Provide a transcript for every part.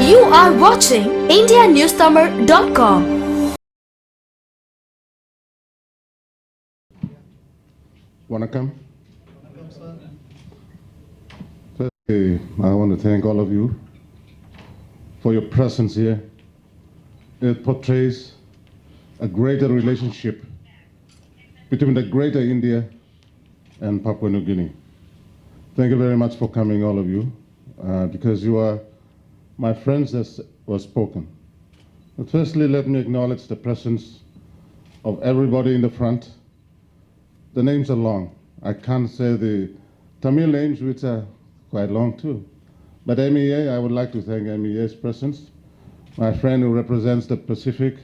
You are watching indianewstamil.com. Vanakkam. Firstly, I want to thank all of you for your presence here. It portrays a greater relationship between the greater India and Papua New Guinea. Thank you very much for coming, all of you, because you are my friends as was spoken. But firstly, let me acknowledge the presence of everybody in the front. The names are long. I can't say the Tamil names, which are quite long too. But MEA, I would like to thank MEA's presence. My friend who represents the Pacific,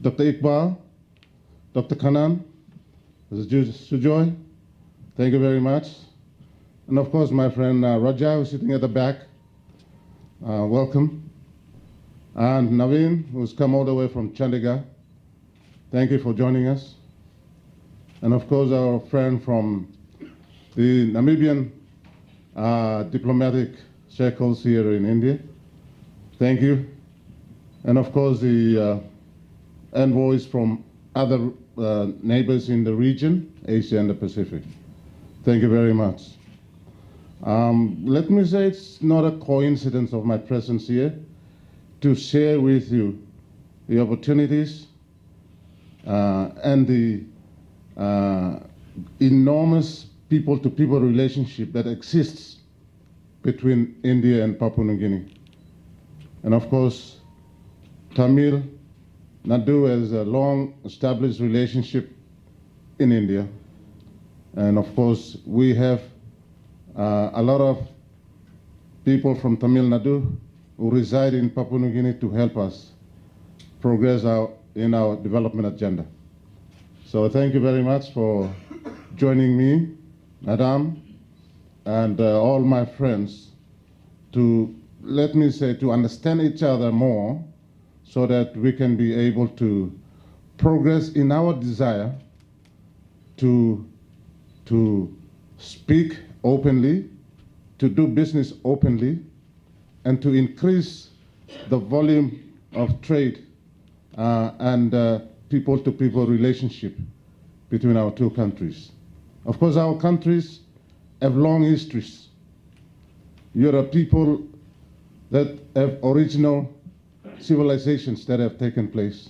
Dr. Iqbal, Dr. Kanan, Sujoy, thank you very much. And of course, my friend Raja, who's sitting at the back, welcome. And Naveen, who's come all the way from Chandigarh, thank you for joining us. And of course, our friend from the Namibian diplomatic circles here in India, thank you. And of course, the envoys from other neighbors in the region, Asia and the Pacific. Thank you very much. Let me say it's not a coincidence of my presence here to share with you the opportunities and the enormous people-to-people relationship that exists between India and Papua New Guinea. And of course, Tamil Nadu has a long-established relationship in India. And of course, we have a lot of people from Tamil Nadu who reside in Papua New Guinea to help us progress in our development agenda. So thank you very much for joining me, Madam, and all my friends to, let me say, to understand each other more so that we can be able to progress in our desire to speak openly, to do business openly, and to increase the volume of trade and people-to-people relationship between our two countries. Of course, our countries have long histories. You're a people that have original civilizations that have taken place.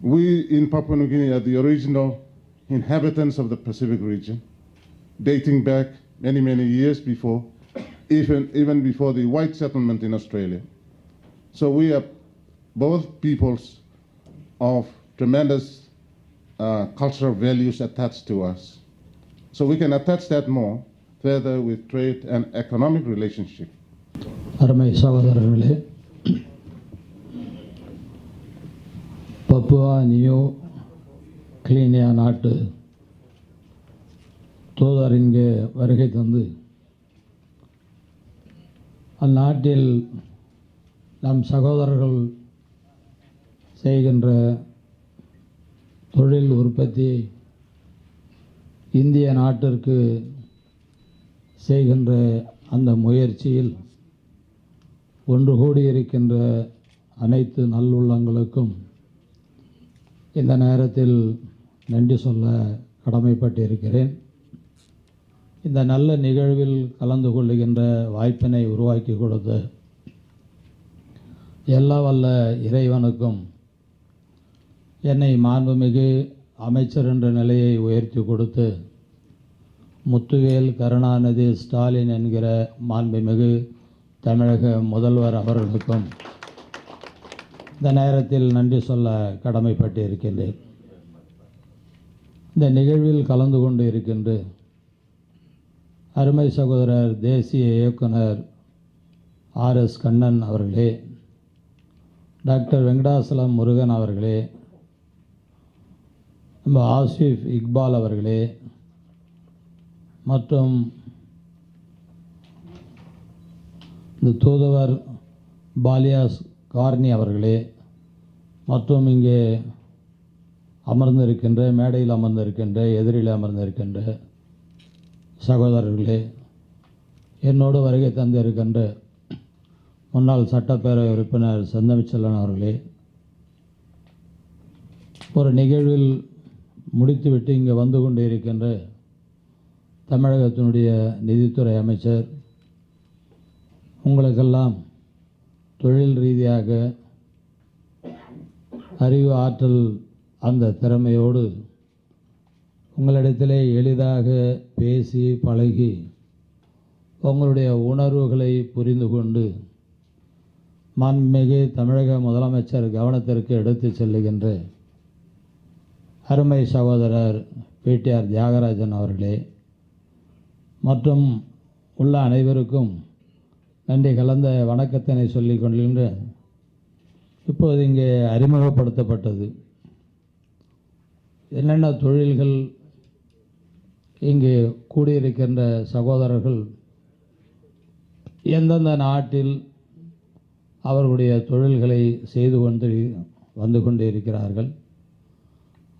We in Papua New Guinea are the original inhabitants of the Pacific region, dating back many, many years before, even before the white settlement in Australia. So we are both peoples of tremendous cultural values attached to us. So we can attach that more further with trade and economic relationship. அருமை சகோதரர்களே, Papua new Guinea நாட்டு தூதர் இங்கே வருகை தந்து அந்நாட்டில் நம் சகோதரர்கள் செய்கின்ற தொழில் உற்பத்தி இந்திய நாட்டிற்கு செய்கின்ற அந்த முயற்சியில் ஒன்று கூடியிருக்கின்ற அனைத்து நல்லுள்ளங்களுக்கும் இந்த நேரத்தில் நன்றி சொல்ல கடமைப்பட்டிருக்கிறேன். இந்த நல்ல நிகழ்வில் கலந்து கொள்ளுகின்ற வாய்ப்பினை உருவாக்கி கொடுத்த எல்லா வல்ல இறைவனுக்கும் என்னை மாண்புமிகு அமைச்சர் என்ற நிலையை உயர்த்தி கொடுத்து முத்துவேல் கருணாநிதி ஸ்டாலின் என்கிற மாண்புமிகு தமிழக முதல்வர் அவர்களுக்கும் இந்த நேரத்தில் நன்றி சொல்ல கடமைப்பட்டு இருக்கின்றேன். இந்த நிகழ்வில் கலந்து கொண்டு இருக்கின்ற அருமை சகோதரர் தேசிய இயக்குனர் RS கண்ணன் அவர்களே, டாக்டர் வெங்கடாசலம் முருகன் அவர்களே, நம்ம ஆசிஃப் இக்பால் அவர்களே மற்றும் இந்த தூதுவர் பாலியாஸ் கார்னி அவர்களே மற்றும் இங்கே அமர்ந்திருக்கின்ற மேடையில் அமர்ந்திருக்கின்ற எதிரில் அமர்ந்திருக்கின்ற சகோதரர்களே, என்னோடு வருகை தந்திருக்கின்ற முன்னாள் சட்டப்பேரவை உறுப்பினர் செந்தமிச்செல்வன் அவர்களே, ஒரு நிகழ்வில் முடித்துவிட்டு இங்கே வந்து கொண்டு இருக்கின்ற தமிழகத்தினுடைய நிதித்துறை அமைச்சர், உங்களுக்கெல்லாம் தொழில் ரீதியாக அறிவு ஆற்றல் அந்த திறமையோடு உங்களிடத்திலே எளிதாக பேசி பழகி உங்களுடைய உணர்வுகளை புரிந்து கொண்டு மாண்புமிகு தமிழக முதலமைச்சர் கவனத்திற்கு எடுத்து செல்லுகின்ற அருமை சகோதரர் பிடிஆர் தியாகராஜன் அவர்களே மற்றும் உள்ள அனைவருக்கும் நன்றி கலந்த வணக்கத்தினை சொல்லிக் கொள்கின்ற இப்போது இங்கே அறிமுகப்படுத்தப்பட்டது என்னென்ன தொழில்கள் இங்கே கூடியிருக்கின்ற சகோதரர்கள் எந்தெந்த நாட்டில் அவர்களுடைய தொழில்களை செய்து வந்து கொண்டு இருக்கிறார்கள்,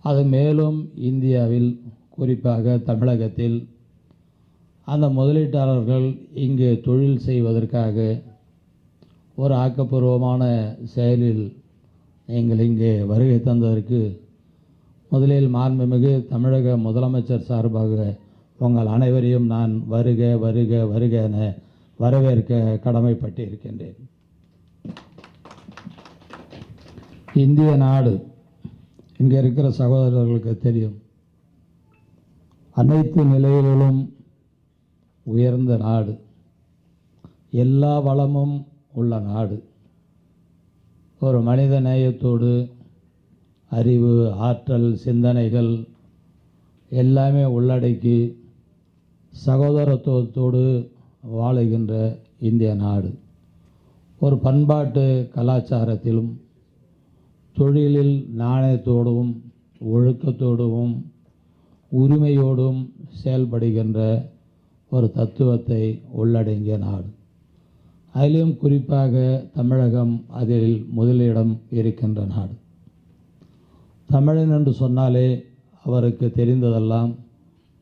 அது மேலும் இந்தியாவில் குறிப்பாக தமிழகத்தில் அந்த முதலீட்டாளர்கள் இங்கே தொழில் செய்வதற்காக ஒரு ஆக்கப்பூர்வமான செயலில் நீங்கள் இங்கே வருகை தந்ததற்கு முதலில் மாண்புமிகு தமிழக முதலமைச்சர் சார்பாக உங்கள் அனைவரையும் நான் வருக வருக வருக என வரவேற்க கடமைப்பட்டு இருக்கின்றேன். இந்திய நாடு இங்கே இருக்கிற சகோதரர்களுக்கு தெரியும், அனைத்து நிலைகளிலும் உயர்ந்த நாடு, எல்லா வளமும் உள்ள நாடு, ஒரு மனித நேயத்தோடு அறிவு ஆற்றல் சிந்தனைகள் எல்லாமே உள்ளடக்கி சகோதரத்துவத்தோடு வாழுகின்ற இந்திய நாடு ஒரு பண்பாட்டு கலாச்சாரத்திலும் தொழிலில் நாணயத்தோடும் ஒழுக்கத்தோடும் உரிமையோடும் செயல்படுகின்ற ஒரு தத்துவத்தை உள்ளடங்கிய நாடு. அதிலும் குறிப்பாக தமிழகம் அதில் முதலிடம் இருக்கின்ற நாடு. தமிழன் என்று சொன்னாலே அவருக்கு தெரிந்ததெல்லாம்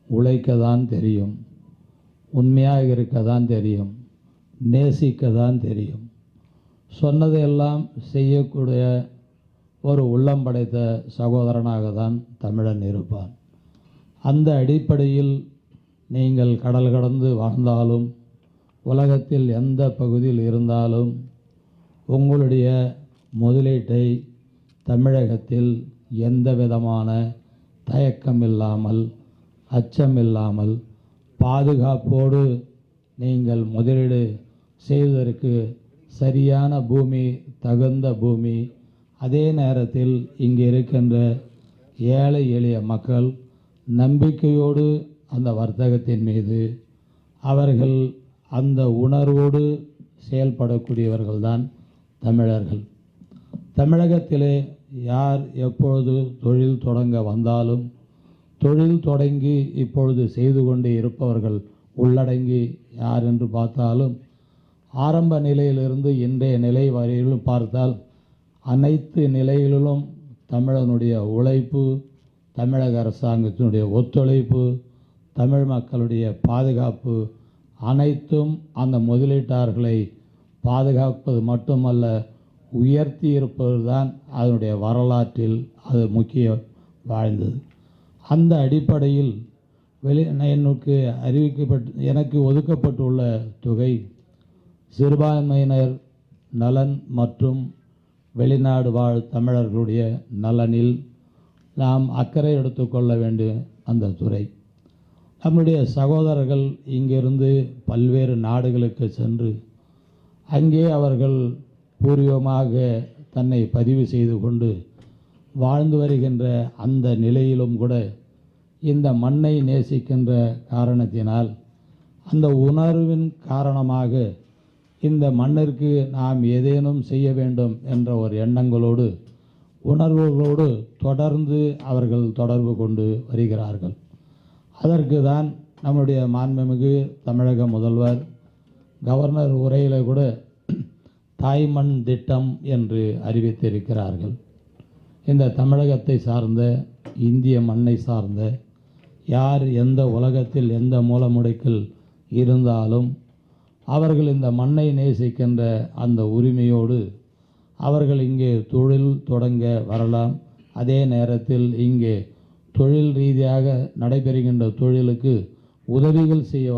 உழைக்க தான் தெரியும், உண்மையாக இருக்க தான் தெரியும், நேசிக்க தான் தெரியும், சொன்னதையெல்லாம் செய்யக்கூடிய ஒரு உள்ளம் படைத்த சகோதரனாக தான் தமிழன் இருப்பான். அந்த அடிப்படையில் நீங்கள் கடல் கடந்து வாழ்ந்தாலும் உலகத்தில் எந்த பகுதியில் இருந்தாலும் உங்களுடைய முதலீட்டை தமிழகத்தில் எந்த விதமான தயக்கமில்லாமல் அச்சமில்லாமல் பாதுகாப்போடு நீங்கள் முதலீடு செய்வதற்கு சரியான பூமி, தகுந்த பூமி, அதே நேரத்தில் இங்கே இருக்கின்ற ஏழை எளிய மக்கள் நம்பிக்கையோடு அந்த வர்த்தகத்தின் மீது அவர்கள் அந்த உணர்வோடு செயல்படக்கூடியவர்கள்தான் தமிழர்கள். தமிழகத்திலே யார் எப்பொழுது தொழில் தொடங்க வந்தாலும் தொழில் தொடங்கி இப்பொழுது செய்து கொண்டு இருப்பவர்கள் உள்ளடங்கி யார் என்று பார்த்தாலும் ஆரம்ப நிலையிலிருந்து இன்றைய நிலை வரையிலும் பார்த்தால் அனைத்து நிலைகளிலும் தமிழனுடைய உழைப்பு, தமிழக அரசாங்கத்தினுடைய ஒத்துழைப்பு, தமிழ் மக்களுடைய பாதுகாப்பு அனைத்தும் அந்த முதலீட்டாளர்களை பாதுகாப்பது மட்டுமல்ல, உயர்த்தி இருப்பது தான் அதனுடைய வரலாற்றில் அது முக்கிய வாழ்ந்தது. அந்த அடிப்படையில் எனக்கு ஒதுக்கப்பட்டுள்ள தொகை சிறுபான்மையினர் நலன் மற்றும் வெளிநாடு வாழ் தமிழர்களுடைய நலனில் நாம் அக்கறை எடுத்துக்கொள்ள வேண்டிய அந்த துறை. நம்முடைய சகோதரர்கள் இங்கிருந்து பல்வேறு நாடுகளுக்கு சென்று அங்கே அவர்கள் பூர்வமாக தன்னை பதிவு செய்து கொண்டு வாழ்ந்து வருகின்ற அந்த நிலையிலும் கூட இந்த மண்ணை நேசிக்கின்ற காரணத்தினால் அந்த உணர்வின் காரணமாக இந்த மண்ணிற்கு நாம் ஏதேனும் செய்ய வேண்டும் என்ற ஒரு எண்ணங்களோடு உணர்வுகளோடு தொடர்ந்து அவர்கள் தொடர்பு கொண்டு வருகிறார்கள். அதற்கு தான் நம்முடைய மாண்புமிகு தமிழக முதல்வர் கவர்னர் உரையில் கூட தாய்மண் திட்டம் என்று அறிவித்திருக்கிறார்கள். இந்த தமிழகத்தை சார்ந்த இந்திய மண்ணை சார்ந்த யார் எந்த உலகத்தில் எந்த மூலமுடுக்கில் இருந்தாலும் அவர்கள் இந்த மண்ணை நேசிக்கின்ற அந்த உரிமையோடு அவர்கள் இங்கே தொழில் தொடங்க வரலாம். அதே நேரத்தில் இங்கே தொழில் ரீதியாக நடைபெறுகின்ற தொழிலுக்கு உதவிகள் செய்ய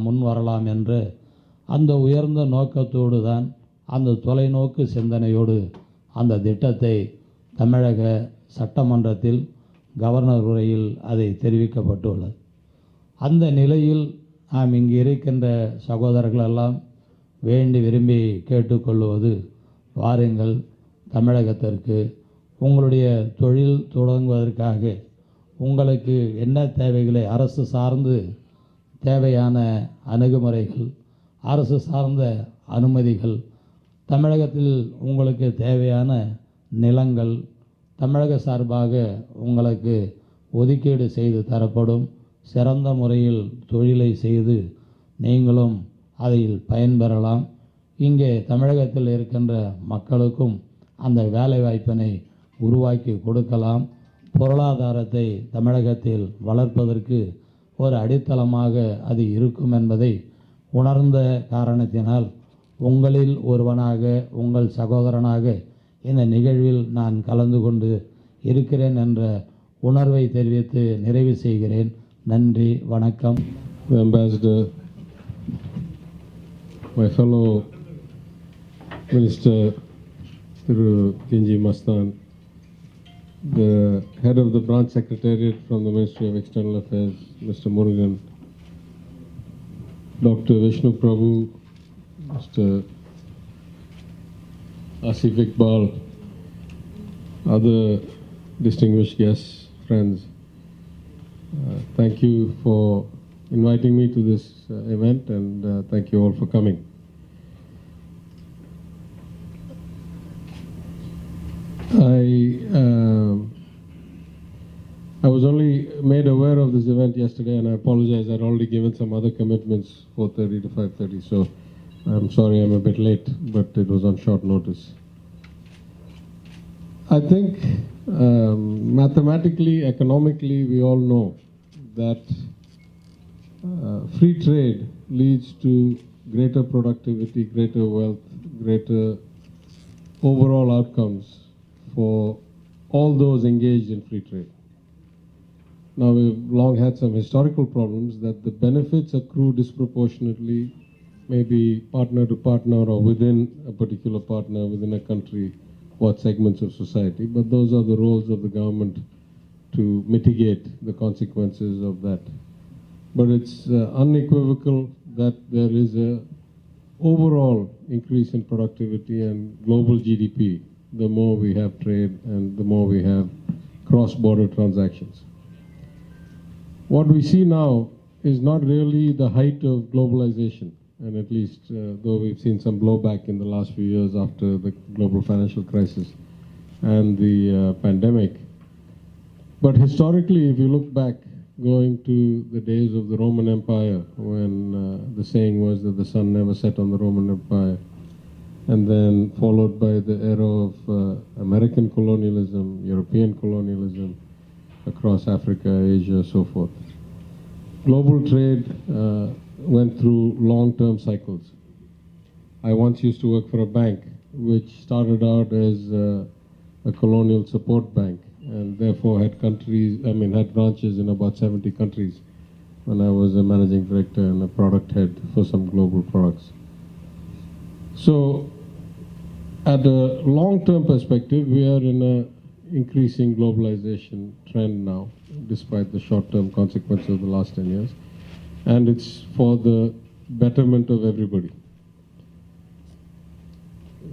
முன் வரலாம் என்ற அந்த உயர்ந்த நோக்கத்தோடு தான், அந்த தொலைநோக்கு சிந்தனையோடு அந்த திட்டத்தை தமிழக சட்டமன்றத்தில் கவர்னர் உரையில் அதை தெரிவிக்கப்பட்டுள்ளது. அந்த நிலையில் நாம் இங்கு இருக்கின்ற சகோதரர்களெல்லாம் வேண்டி விரும்பி கேட்டுக்கொள்வது, வாருங்கள், தமிழகத்திற்கு உங்களுடைய தொழில் தொடங்குவதற்காக உங்களுக்கு என்ன தேவைகளை அரசு சார்ந்து தேவையான அணுகுமுறைகள், அரசு சார்ந்த அனுமதிகள், தமிழகத்தில் உங்களுக்கு தேவையான நிலங்கள் தமிழக சார்பாக உங்களுக்கு ஒதுக்கீடு செய்து தரப்படும். சிறந்த முறையில் தொழிலை செய்து நீங்களும் அதில் பயன்பெறலாம். இங்கே தமிழகத்தில் இருக்கின்ற மக்களுக்கும் அந்த வேலைவாய்ப்பினை உருவாக்கி கொடுக்கலாம். பொருளாதாரத்தை தமிழகத்தில் வளர்ப்பதற்கு ஒரு அடித்தளமாக அது இருக்கும் என்பதை உணர்ந்த காரணத்தினால் உங்களில் ஒருவனாக, உங்கள் சகோதரனாக இந்த நிகழ்வில் நான் கலந்து கொண்டு இருக்கிறேன் என்ற உணர்வை தெரிவித்து நிறைவு செய்கிறேன். நன்றி, வணக்கம். The Ambassador, my fellow Minister Thiru Kinji Mastan, the head of the branch secretariat from the Ministry of External Affairs, Mr. Murugan, Dr. Vishnu Prabhu, Mr. Asif Iqbal, other distinguished guests, friends. Thank you for inviting me to this event, and thank you all for coming. I was only made aware of this event yesterday, and I apologize. I'd already given some other commitments, 4:30 to 5:30, so I'm sorry I'm a bit late, but it was on short notice. I think mathematically, economically, we all know that free trade leads to greater productivity, greater wealth, greater overall outcomes for all those engaged in free trade. Now, we've long had some historical problems that the benefits accrue disproportionately, maybe partner to partner or within a particular partner, within a country, what segments of society, but those are the roles of the government to mitigate the consequences of that. But it's unequivocal that there is a overall increase in productivity and global GDP the more we have trade and the more we have cross-border transactions. What we see now is not really the height of globalization, and at least though we've seen some blowback in the last few years after the global financial crisis and the pandemic. But historically, if you look back, going to the days of the Roman Empire, when the saying was that the sun never set on the Roman Empire, and then followed by the era of American colonialism, European colonialism across Africa, Asia, so forth. Global trade went through long-term cycles. I once used to work for a bank which started out as a colonial support bank, and therefore had branches in about 70 countries when I was a managing director and a product head for some global products. So, at a long-term perspective, we are in an increasing globalization trend now, despite the short-term consequences of the last 10 years, and it's for the betterment of everybody.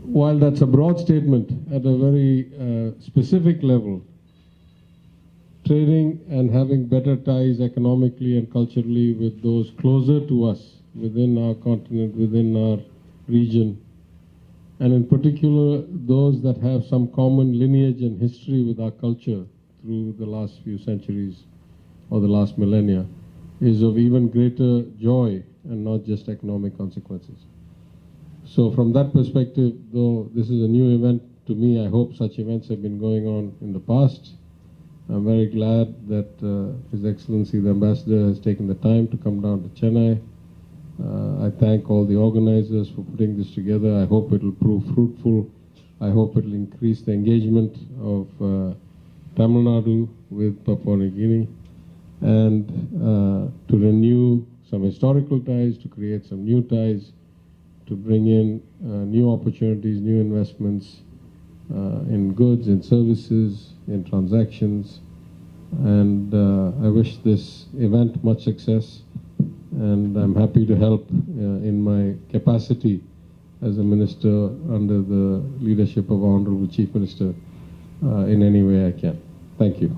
While that's a broad statement, at a very specific level, trading and having better ties economically and culturally with those closer to us, within our continent, within our region, and in particular those that have some common lineage and history with our culture through the last few centuries or the last millennia, is of even greater joy and not just economic consequences. So from that perspective, though this is a new event to me, I hope such events have been going on in the past. I'm very glad that His Excellency the Ambassador has taken the time to come down to Chennai I thank all the organizers for putting this together. I hope it will prove fruitful. I hope it will increase the engagement of Tamil Nadu with Papua New Guinea, and to renew some historical ties, to create some new ties, to bring in new opportunities, new investments in goods, in services, in transactions. And I wish this event much success, and I'm happy to help in my capacity as a minister under the leadership of Honorable Chief Minister in any way I can. Thank you.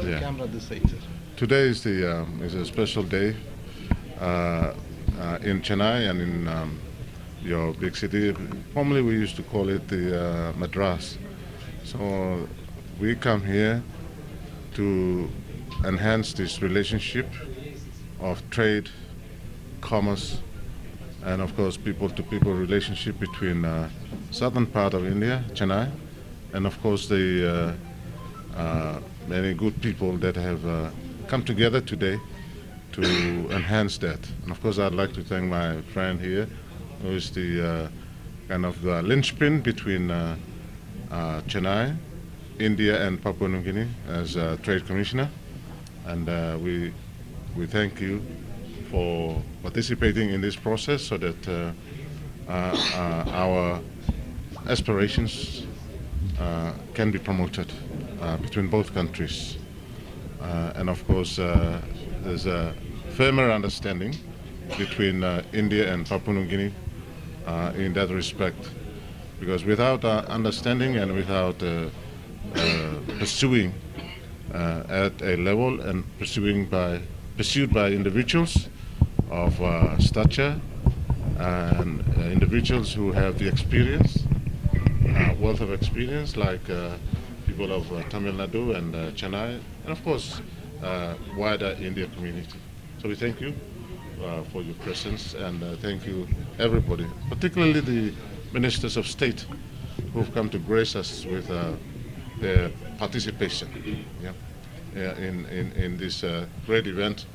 Yeah. Camera this side, sir. Today is a special day in Chennai and in your big city. Formerly we used to call it the Madras. So we come here to enhance this relationship of trade, commerce, and of course people-to-people relationship between southern part of India, Chennai, and of course the many good people that have come together today to enhance that. And of course I'd like to thank my friend here, who is the kind of the linchpin between Chennai, India and Papua New Guinea as Trade Commissioner. And we thank you for participating in this process so that our aspirations can be promoted between both countries. And of course, there's a firmer understanding between India and Papua New Guinea in that respect. Because without understanding and without pursuing at a level and pursued by individuals of stature and individuals who have the experience, wealth of experience, like people of Tamil Nadu and Chennai, and of course wider India community. So we thank you for your presence, and thank you everybody, particularly the ministers of state who've come to grace us with their participation in this great event,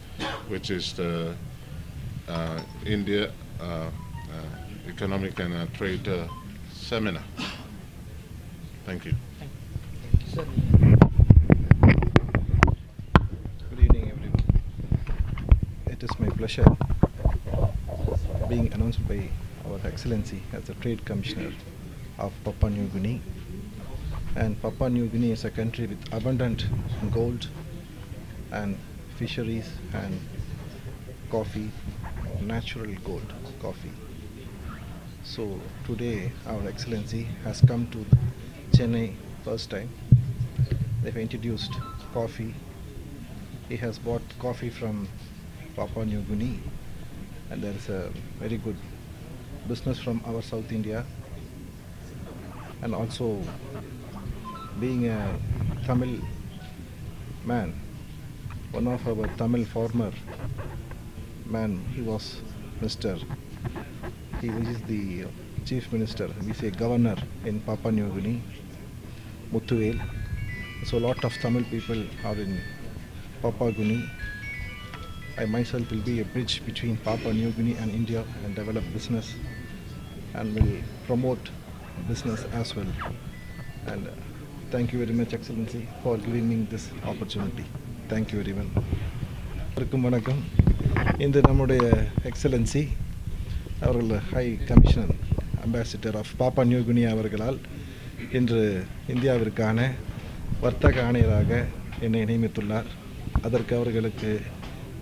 which is the India Economic and Trade Seminar. Thank you. Good evening, everyone. It is my pleasure being announced by Our Excellency as the Trade Commissioner of Papua New Guinea. And Papua New Guinea is a country with abundant gold and fisheries and coffee, natural gold coffee. So today Our Excellency has come to Chennai first time. They've introduced coffee. He has bought coffee from Papua New Guinea, and there is a very good business from our South India. And also, being a Tamil man, one of our Tamil former man, he was he is the Chief Minister, we say Governor in Papua New Guinea, Muthuvel. So a lot of Tamil people are in Papua New Guinea. I myself will be a bridge between Papua New Guinea and India and develop business and will promote business as well. And thank you very much, Excellency, for giving me this opportunity. Thank you very much. வணக்கம். இந்த நம்முடைய excellency அவர்கள் high commissioner ambassador of பாப்பா new Guinea அவர்களால் இன்று இந்தியாவிற்கான வர்த்தக ஆணையராக என்னை நியமித்துள்ளார். அதற்கு அவர்களுக்கு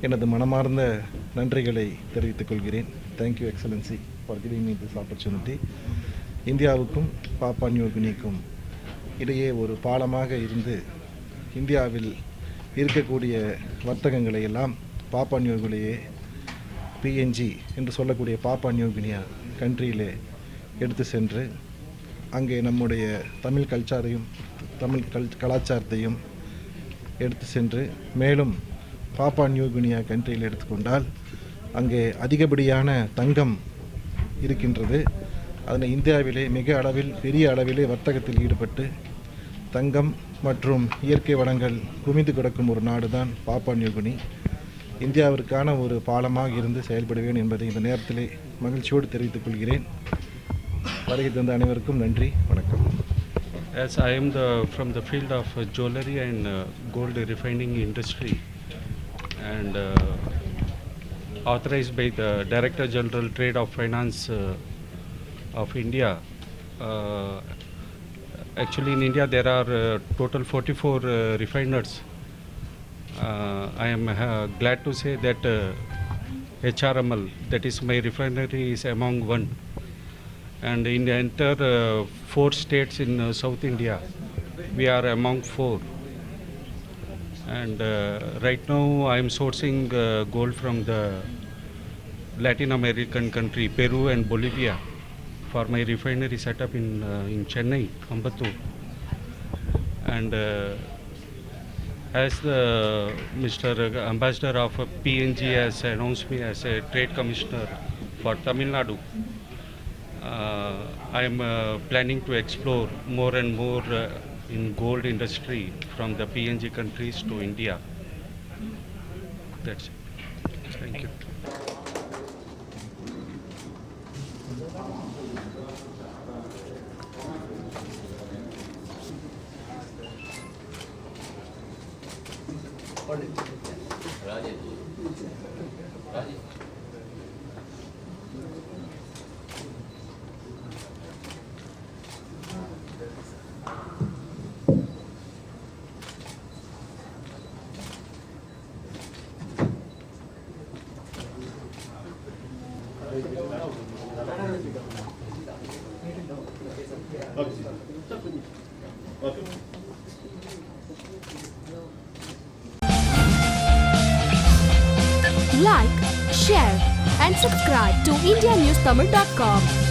எனது மனமார்ந்த நன்றிகளை தெரிவித்துக் கொள்கிறேன். Thank you excellency for giving me this opportunity. இந்தியாவுக்கும் பாப்பா நியூ கினிக்கும் இடையே ஒரு பாலமாக இருந்து இந்தியாவில் இருக்கக்கூடிய வர்த்தகங்களை எல்லாம் பாப்பா நியூ கினியே பிஎன்ஜி என்று சொல்லக்கூடிய பாப்பா நியூ கினியா கண்ட்ரியிலே எடுத்து சென்று அங்கே நம்முடைய தமிழ் கலாச்சாரத்தையும் எடுத்து சென்று மேலும் பாப்பா நியூ கினியா கண்ட்ரியில் எடுத்துக்கொண்டால் அங்கே அதிகப்படியான தங்கம் இருக்கின்றது. அதனை இந்தியாவிலே மிக அளவில் பெரிய அளவிலே வர்த்தகத்தில் ஈடுபட்டு தங்கம் மற்றும் இயற்கை வளங்கள் குவிந்து கிடக்கும் ஒரு நாடு தான் பாப்பா நியூ கினி. இந்தியாவிற்கான ஒரு பாலமாக இருந்து செயல்படுவேன் என்பதை இந்த நேரத்திலே மகிழ்ச்சியோடு தெரிவித்துக் கொள்கிறேன். வருகை தந்த அனைவருக்கும் நன்றி, வணக்கம். As I am from the field of jewelry and gold refining industry, and authorized by the Director General Trade of Finance of India. Actually, in India there are total 44 refiners. I am glad to say that HRML, that is my refinery, is among one. And in the entire 4 states in South India, we are among 4. And right now I am sourcing gold from the Latin American country, Peru and Bolivia, for my refinery setup in Chennai, Ambattur. And as the Mr. Ambassador of PNG has announced me as a trade commissioner for Tamil Nadu, I am planning to explore more and more in gold industry from the PNG countries to India. That's it. Thank you. Like, share and subscribe to IndiaNewsTamil.com.